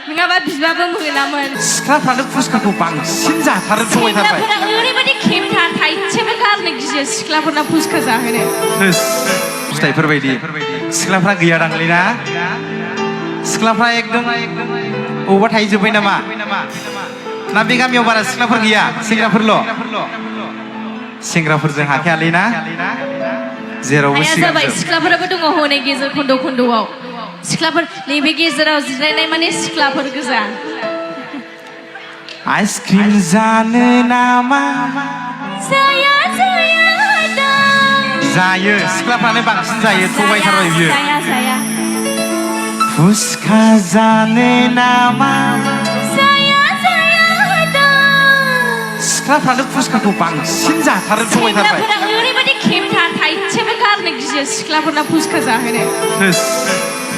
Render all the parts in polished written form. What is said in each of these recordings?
नङाबा बिबाबो मोनामोन सिख्लाफ्रानो फुसखाखौ बांसिन जाथारो थगायथारबाय सिख्लाफोरा ओरैबायदि खेमथा थाइसेबो गारनो गियो सिख्लाफोरना फुसखा जाहोनो फिथाइफोरबायदि सिख्लाफ्रा गैया दांलै ना सिख्लाफ्रा एकदम बबावबा थाहैजोब्बाय नामा ना बे गामियाव बारा सिख्लाफोर गैया सेंग्राफोरल' सेंग्राफोरजों हाखायालै ना जेरावबो जाबाय सिख्लाफोराबो दङ हनै गेजेर खन्द' खन्द'आव सिख्लाफोर नैबे गेजेराव जिरायनाय माने सिख्लाफोर गोजा आइसक्रिम जानो नामा जाया जाया जायो सिख्लाफ्रानो बांसिन जायो थगायथारबाय बियो जाया जाया फुसखा जानो नामा जाया जाया सिख्लाफ्रानो फुसखाखौ बांसिन जाथारो थगायथारबाय सिख्लाफोरा ओरैबायदि खेमथा थाइसेबो गारनो गियो सिख्लाफोरना फुसखा जाहोनो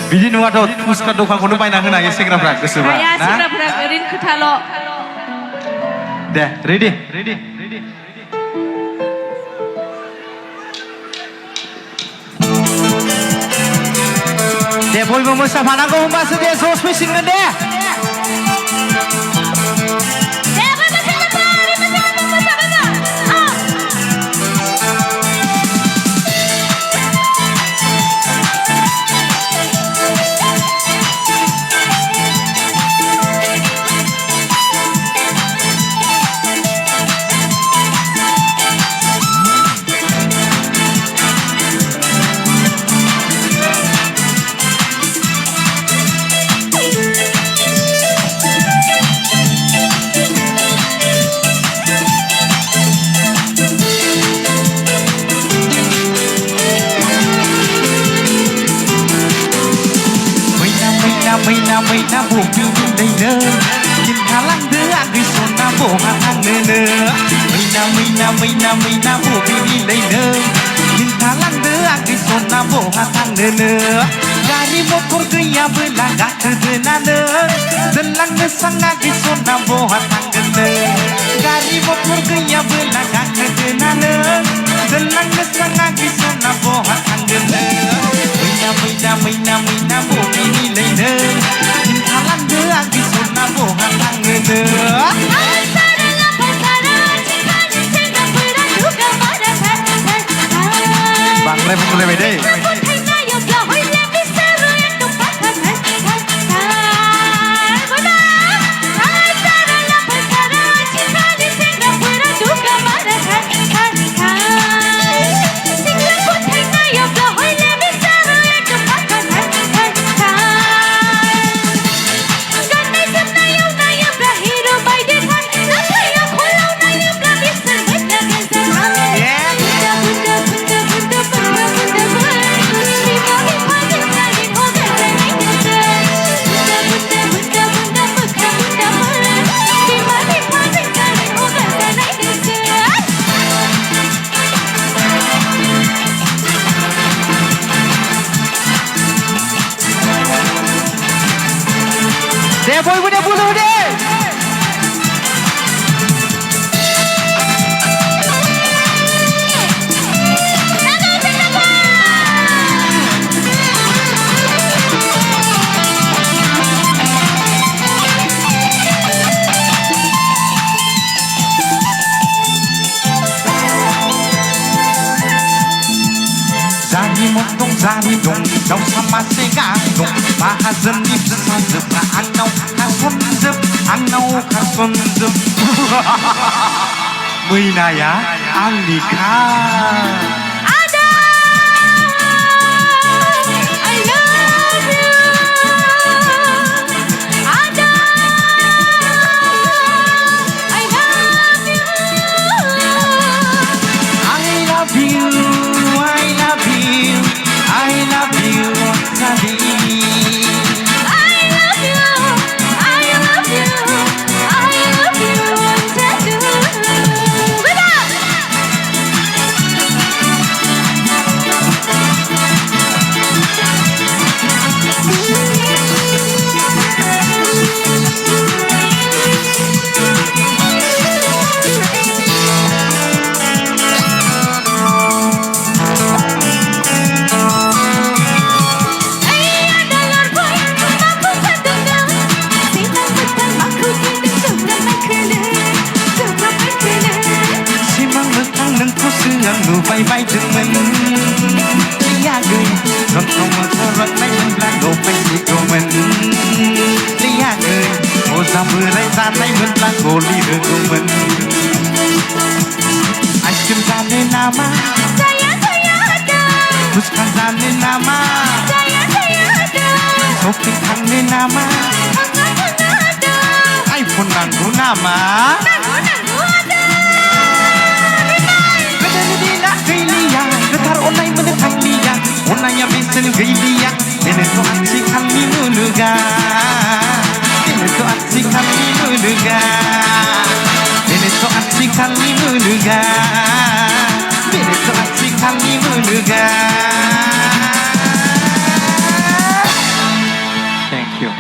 बिदि नङाथ' फुसखा दखानखौनो बायना होनो हायो सेंग्राफ्रा गोसोबा हाया सेंग्राफोरा ओरैनो खोथाल' दे रेडि दे बयबो मोसाफानांगौ होमबासो दे जस फैसिगोन दे मैना बबे दैनो खिन्थालांदो आगै सना बहा थांनोनो मैना बबे दैनो खिन्थालांदो आगै सना बहा थांनोनो गारि मटर गैयाबोला गाखोदोनानो दोनलांनो सांआगै सना बहा थांगोननो गारि मटर गैयाबोला गाखोदोनानो दोनलांनो सांआगै सना बहा थांगोननो मैना बबे दैनो खिन्थालांदो आगै सना बहा थांनोनो बांद्राय बुंलायबाय दै deh boy udah bulu deh Zari dong, kau sama segadong Mahazenni bersandep Anau kasondep Anau kasondep Mainaya Alika Ada I love you Ada I love you I love you I love you I love you, Sadi. I love you, I love you, I love you, Sadi. जानाय मोनब्ला गलि होगौमोन ice cream जानो नामा फुचका जानो नामा shopping थांनो नामा iPhone नांगौ नामा गोदोनि दिना गैलिया गोथार अननाय मोननो थांलिया अननाया बेसेन गैलिया बेनोथ' आथिखालनि मुलुगा बेनोथ' आथिखालनि मुलुगा बेनोथ' आथिखालनि मुलुगा बेनोथ' आथिखालनि मुलुगा Thank you